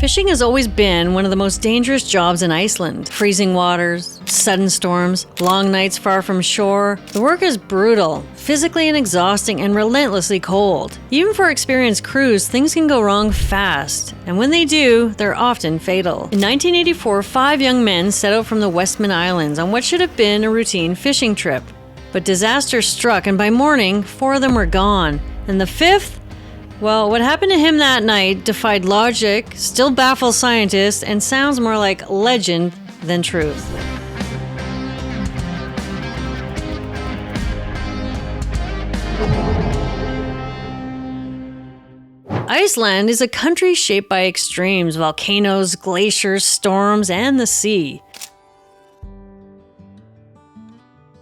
Fishing has always been one of the most dangerous jobs in Iceland. Freezing waters, sudden storms, long nights far from shore. The work is brutal, physically and exhausting, and relentlessly cold. Even for experienced crews, things can go wrong fast, and when they do, they're often fatal. In 1984, 5 young men set out from the Westman Islands on what should have been a routine fishing trip. But disaster struck, and by morning, 4 of them were gone. And the 5th? Well, what happened to him that night defied logic, still baffles scientists, and sounds more like legend than truth. Iceland is a country shaped by extremes, volcanoes, glaciers, storms, and the sea.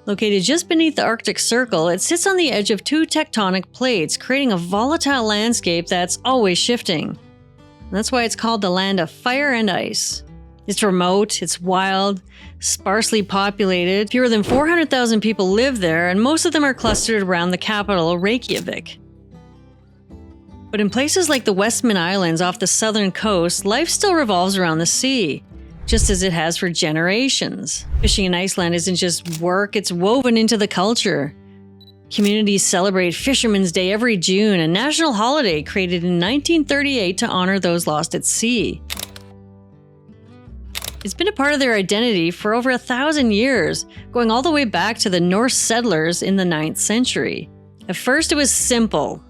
Located just beneath the Arctic Circle, it sits on the edge of 2 tectonic plates, creating a volatile landscape that's always shifting. And that's why it's called the land of fire and ice. It's remote, it's wild, sparsely populated. Fewer than 400,000 people live there, and most of them are clustered around the capital, Reykjavik. But in places like the Westman Islands off the southern coast, life still revolves around the sea, just as it has for generations. Fishing in Iceland isn't just work, it's woven into the culture. Communities celebrate Fisherman's Day every June, a national holiday created in 1938 to honor those lost at sea. It's been a part of their identity for over 1,000 years, going all the way back to the Norse settlers in the 9th century. At first it was simple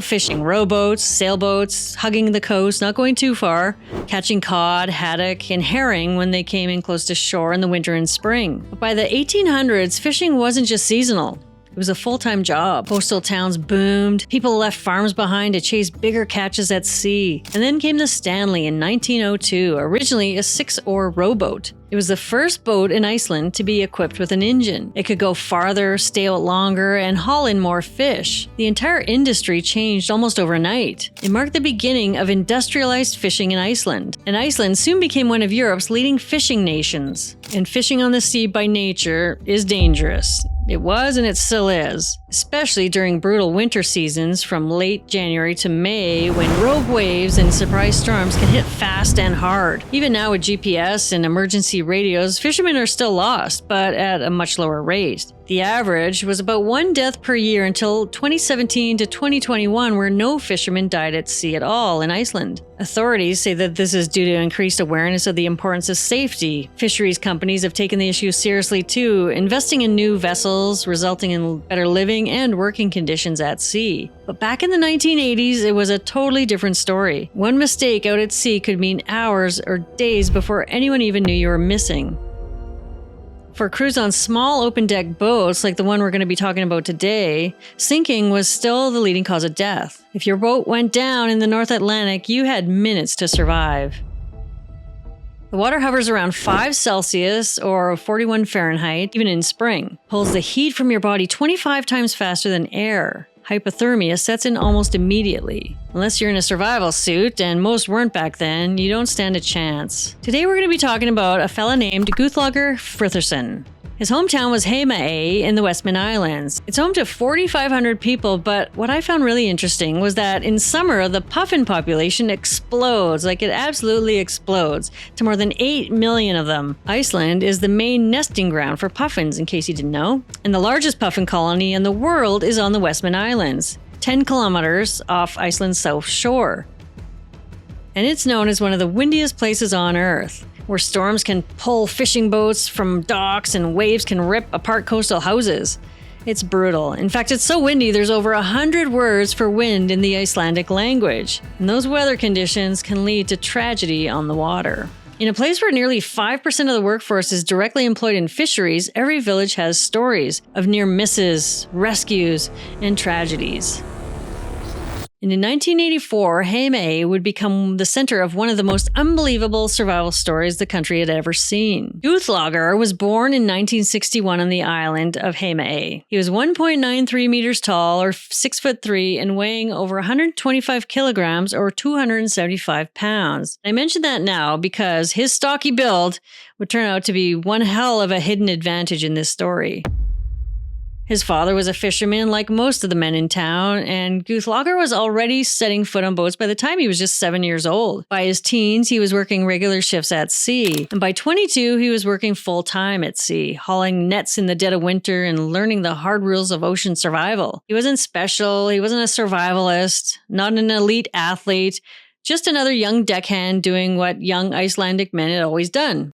fishing, rowboats, sailboats, hugging the coast, not going too far, catching cod, haddock, and herring when they came in close to shore in the winter and spring. But by the 1800s, fishing wasn't just seasonal. It was a full-time job. Coastal towns boomed. People left farms behind to chase bigger catches at sea. And then came the Stanley in 1902, originally a 6-oar rowboat. It was the first boat in Iceland to be equipped with an engine. It could go farther, stay out longer, and haul in more fish. The entire industry changed almost overnight. It marked the beginning of industrialized fishing in Iceland, and Iceland soon became one of Europe's leading fishing nations. And fishing on the sea by nature is dangerous. It was and it still is, especially during brutal winter seasons from late January to May when rogue waves and surprise storms can hit fast and hard. Even now with GPS and emergency radios, fishermen are still lost, but at a much lower rate. The average was about 1 death per year until 2017 to 2021, where no fisherman died at sea at all in Iceland. Authorities say that this is due to increased awareness of the importance of safety. Fisheries companies have taken the issue seriously too, investing in new vessels, resulting in better living and working conditions at sea. But back in the 1980s, it was a totally different story. One mistake out at sea could mean hours or days before anyone even knew you were missing. For crews on small open-deck boats like the one we're going to be talking about today, sinking was still the leading cause of death. If your boat went down in the North Atlantic, you had minutes to survive. The water hovers around 5 Celsius or 41 Fahrenheit, even in spring. Pulls the heat from your body 25 times faster than air. Hypothermia sets in almost immediately. Unless you're in a survival suit, and most weren't back then, you don't stand a chance. Today we're going to be talking about a fella named Guðlaugur Friðriksson. His hometown was Heimaey in the Westman Islands. It's home to 4,500 people, but what I found really interesting was that in summer, the puffin population explodes, like it absolutely explodes, to more than 8 million of them. Iceland is the main nesting ground for puffins, in case you didn't know. And the largest puffin colony in the world is on the Westman Islands, 10 kilometers off Iceland's south shore. And it's known as one of the windiest places on Earth, where storms can pull fishing boats from docks and waves can rip apart coastal houses. It's brutal. In fact, it's so windy there's over 100 words for wind in the Icelandic language. And those weather conditions can lead to tragedy on the water. In a place where nearly 5% of the workforce is directly employed in fisheries, every village has stories of near misses, rescues, and tragedies. And in 1984, Heimaey would become the center of one of the most unbelievable survival stories the country had ever seen. Guðlaugur was born in 1961 on the island of Heimaey. He was 1.93 meters tall, or 6'3", and weighing over 125 kilograms, or 275 pounds. I mention that now because his stocky build would turn out to be one hell of a hidden advantage in this story. His father was a fisherman like most of the men in town, and Guthlager was already setting foot on boats by the time he was just 7 years old. By his teens, he was working regular shifts at sea, and by 22, he was working full-time at sea, hauling nets in the dead of winter and learning the hard rules of ocean survival. He wasn't special, he wasn't a survivalist, not an elite athlete, just another young deckhand doing what young Icelandic men had always done.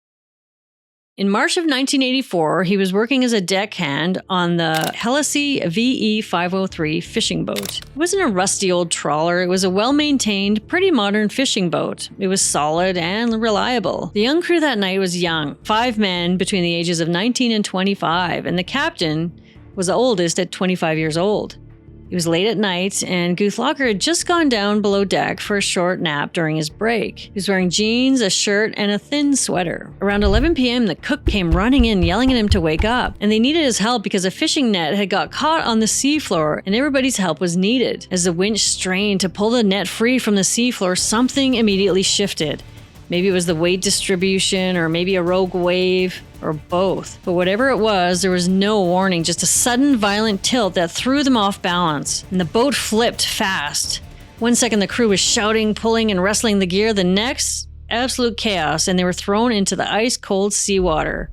In March of 1984, he was working as a deckhand on the Hellesea VE503 fishing boat. It wasn't a rusty old trawler, it was a well-maintained, pretty modern fishing boat. It was solid and reliable. The young crew that night was young, 5 men between the ages of 19 and 25, and the captain was the oldest at 25 years old. It was late at night, and Guthlager had just gone down below deck for a short nap during his break. He was wearing jeans, a shirt, and a thin sweater. Around 11 p.m., the cook came running in, yelling at him to wake up, and they needed his help because a fishing net had got caught on the seafloor, and everybody's help was needed. As the winch strained to pull the net free from the seafloor, something immediately shifted. Maybe it was the weight distribution, or maybe a rogue wave, or both. But whatever it was, there was no warning, just a sudden violent tilt that threw them off balance, and the boat flipped fast. 1 second the crew was shouting, pulling, and wrestling the gear. The next, absolute chaos, and they were thrown into the ice-cold seawater.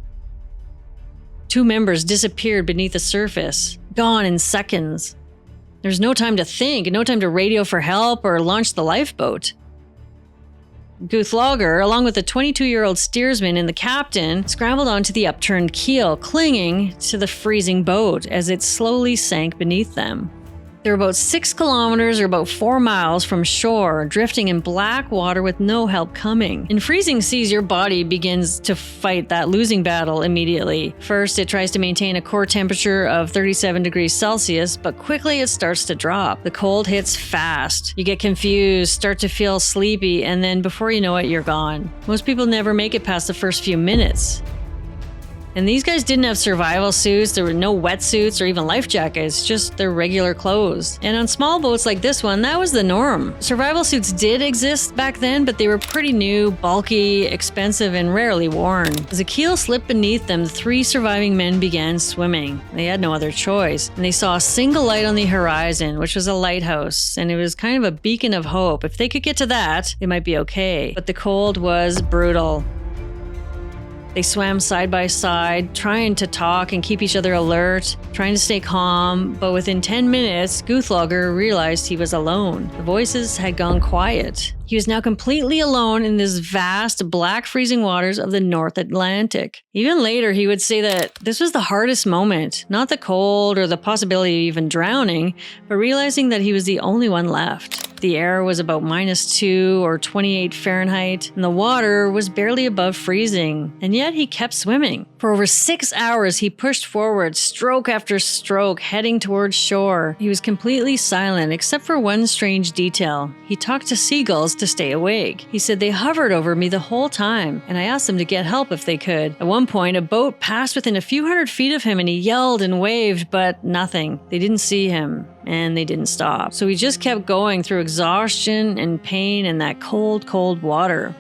2 members disappeared beneath the surface, gone in seconds. There's no time to think, no time to radio for help or launch the lifeboat. Guthlager, along with the 22-year-old steersman and the captain, scrambled onto the upturned keel, clinging to the freezing boat as it slowly sank beneath them. They were about 6 kilometers or about 4 miles from shore, drifting in black water with no help coming. In freezing seas, your body begins to fight that losing battle immediately. First, it tries to maintain a core temperature of 37 degrees Celsius, but quickly it starts to drop. The cold hits fast. You get confused, start to feel sleepy, and then before you know it, you're gone. Most people never make it past the first few minutes. And these guys didn't have survival suits, there were no wetsuits or even life jackets, just their regular clothes. And on small boats like this one, that was the norm. Survival suits did exist back then, but they were pretty new, bulky, expensive, and rarely worn. As the keel slipped beneath them, the 3 surviving men began swimming. They had no other choice, and they saw a single light on the horizon, which was a lighthouse, and it was kind of a beacon of hope. If they could get to that, they might be okay. But the cold was brutal. They swam side by side, trying to talk and keep each other alert, trying to stay calm, but within 10 minutes, Guthlager realized he was alone. The voices had gone quiet. He was now completely alone in this vast, black freezing waters of the North Atlantic. Even later, he would say that this was the hardest moment, not the cold or the possibility of even drowning, but realizing that he was the only one left. The air was about -2 or 28 Fahrenheit, and the water was barely above freezing, and yet he kept swimming. For over 6 hours, he pushed forward, stroke after stroke, heading towards shore. He was completely silent, except for one strange detail. He talked to seagulls to stay awake. He said they hovered over me the whole time, and I asked them to get help if they could. At one point, a boat passed within a few hundred feet of him, and he yelled and waved, but nothing. They didn't see him, and they didn't stop. So he just kept going through exhaustion and pain in that cold, cold water.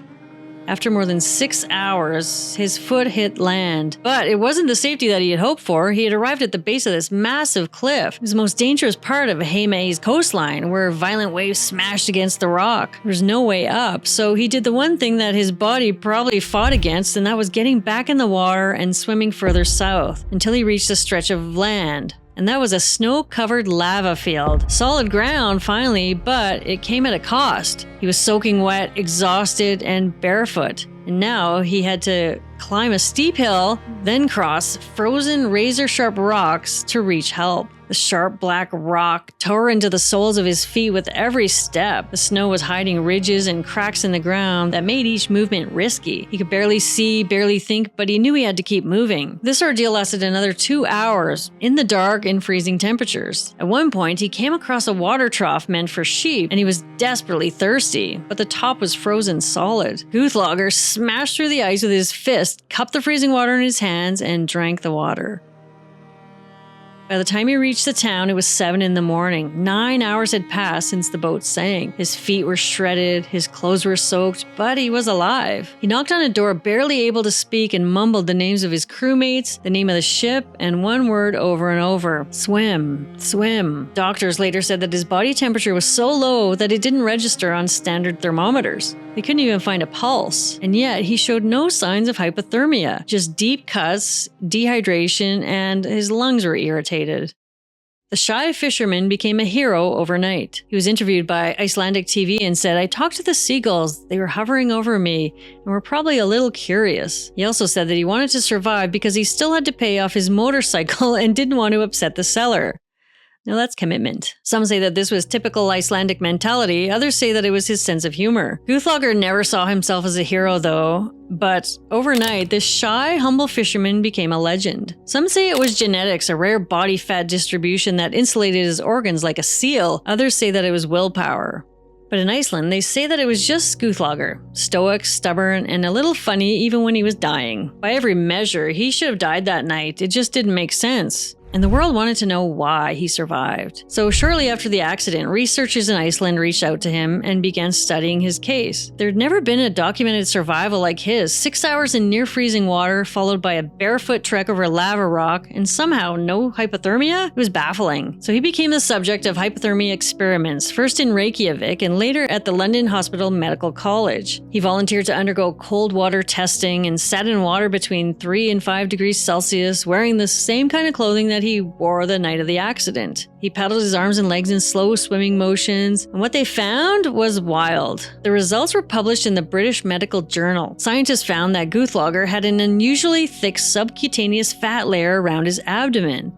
After more than 6 hours, his foot hit land. But it wasn't the safety that he had hoped for. He had arrived at the base of this massive cliff. It was the most dangerous part of Heimaey's coastline, where violent waves smashed against the rock. There was no way up, so he did the one thing that his body probably fought against, and that was getting back in the water and swimming further south, until he reached a stretch of land. And that was a snow-covered lava field. Solid ground, finally, but it came at a cost. He was soaking wet, exhausted, and barefoot. And now he had to climb a steep hill, then cross frozen razor-sharp rocks to reach help. The sharp black rock tore into the soles of his feet with every step. The snow was hiding ridges and cracks in the ground that made each movement risky. He could barely see, barely think, but he knew he had to keep moving. This ordeal lasted another 2 hours, in the dark and freezing temperatures. At one point, he came across a water trough meant for sheep, and he was desperately thirsty, but the top was frozen solid. Guthlager smashed through the ice with his fist, cupped the freezing water in his hands, and drank the water. By the time he reached the town, it was 7 in the morning. 9 hours had passed since the boat sank. His feet were shredded, his clothes were soaked, but he was alive. He knocked on a door, barely able to speak, and mumbled the names of his crewmates, the name of the ship, and one word over and over: swim, swim. Doctors later said that his body temperature was so low that it didn't register on standard thermometers. They couldn't even find a pulse, and yet he showed no signs of hypothermia, just deep cuts, dehydration, and his lungs were irritated. The shy fisherman became a hero overnight. He was interviewed by Icelandic TV and said, "I talked to the seagulls. They were hovering over me and were probably a little curious." He also said that he wanted to survive because he still had to pay off his motorcycle and didn't want to upset the seller. Now that's commitment. Some say that this was typical Icelandic mentality, others say that it was his sense of humor. Guthlaugr never saw himself as a hero though, but overnight this shy, humble fisherman became a legend. Some say it was genetics, a rare body fat distribution that insulated his organs like a seal. Others say that it was willpower. But in Iceland, they say that it was just Guthlaugr, stoic, stubborn, and a little funny even when he was dying. By every measure, he should have died that night. It just didn't make sense. And the world wanted to know why he survived. So shortly after the accident, researchers in Iceland reached out to him and began studying his case. There had never been a documented survival like his: 6 hours in near-freezing water, followed by a barefoot trek over lava rock, and somehow no hypothermia? It was baffling. So he became the subject of hypothermia experiments, first in Reykjavik and later at the London Hospital Medical College. He volunteered to undergo cold water testing and sat in water between 3 and 5 degrees Celsius, wearing the same kind of clothing that he wore the night of the accident. He paddled his arms and legs in slow swimming motions, and what they found was wild. The results were published in the British Medical Journal. Scientists found that Guthlaugr had an unusually thick subcutaneous fat layer around his abdomen.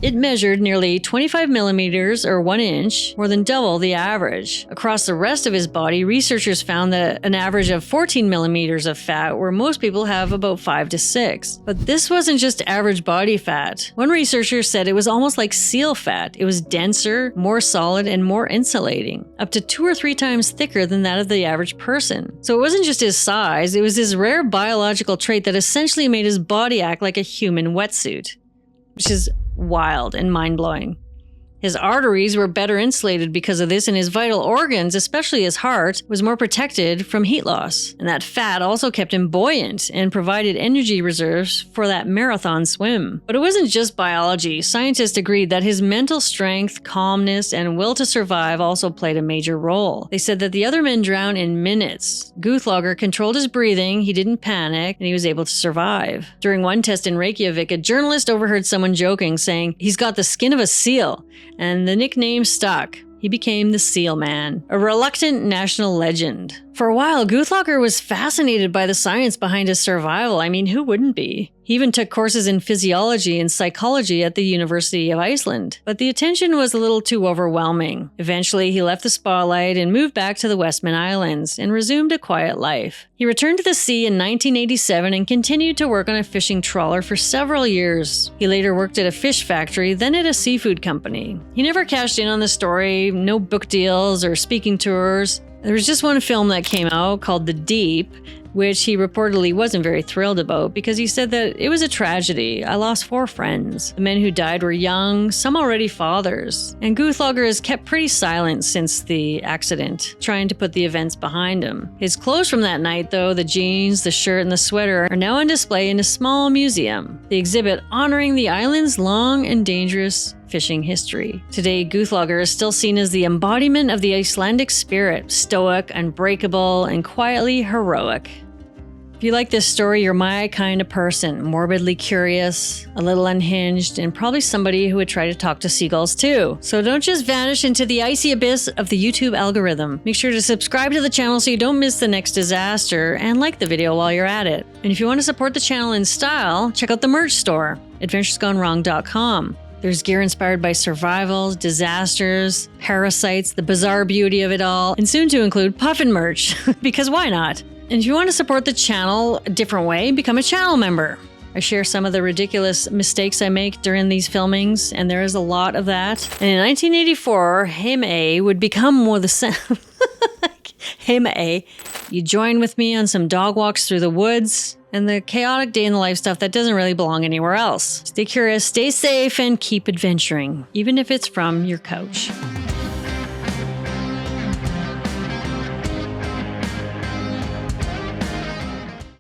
It measured nearly 25 millimeters or 1 inch, more than double the average. Across the rest of his body, researchers found that an average of 14 millimeters of fat, where most people have about 5 to 6. But this wasn't just average body fat. One researcher said it was almost like seal fat. It was denser, more solid, and more insulating, up to 2 or 3 times thicker than that of the average person. So it wasn't just his size, it was this rare biological trait that essentially made his body act like a human wetsuit, which is wild and mind-blowing. His arteries were better insulated because of this, and his vital organs, especially his heart, was more protected from heat loss. And that fat also kept him buoyant and provided energy reserves for that marathon swim. But it wasn't just biology. Scientists agreed that his mental strength, calmness, and will to survive also played a major role. They said that the other men drowned in minutes. Guthlaugr controlled his breathing, he didn't panic, and he was able to survive. During one test in Reykjavik, a journalist overheard someone joking, saying, "He's got the skin of a seal," and the nickname stuck. He became the Seal Man, a reluctant national legend. For a while, Guthlaugr was fascinated by the science behind his survival. I mean, who wouldn't be? He even took courses in physiology and psychology at the University of Iceland. But the attention was a little too overwhelming. Eventually, he left the spotlight and moved back to the Westman Islands and resumed a quiet life. He returned to the sea in 1987 and continued to work on a fishing trawler for several years. He later worked at a fish factory, then at a seafood company. He never cashed in on the story, no book deals or speaking tours. There was just one film that came out called The Deep, which he reportedly wasn't very thrilled about because he said that it was a tragedy. "I lost 4 friends. The men who died were young, some already fathers." And Guthlaugr has kept pretty silent since the accident, trying to put the events behind him. His clothes from that night, though, the jeans, the shirt, and the sweater, are now on display in a small museum, the exhibit honoring the island's long and dangerous fishing history. Today, Guthlaugr is still seen as the embodiment of the Icelandic spirit, stoic, unbreakable, and quietly heroic. If you like this story, you're my kind of person, morbidly curious, a little unhinged, and probably somebody who would try to talk to seagulls too. So don't just vanish into the icy abyss of the YouTube algorithm. Make sure to subscribe to the channel so you don't miss the next disaster, and like the video while you're at it. And if you want to support the channel in style, check out the merch store, adventuresgonewrong.com. There's gear inspired by survivals, disasters, parasites, the bizarre beauty of it all, and soon to include puffin merch, because why not? And if you want to support the channel a different way, become a channel member. I share some of the ridiculous mistakes I make during these filmings, and there is a lot of that. And in 1984, him A would become more the him A. You join with me on some dog walks through the woods, and the chaotic day in the life stuff that doesn't really belong anywhere else. Stay curious, stay safe, and keep adventuring, even if it's from your couch.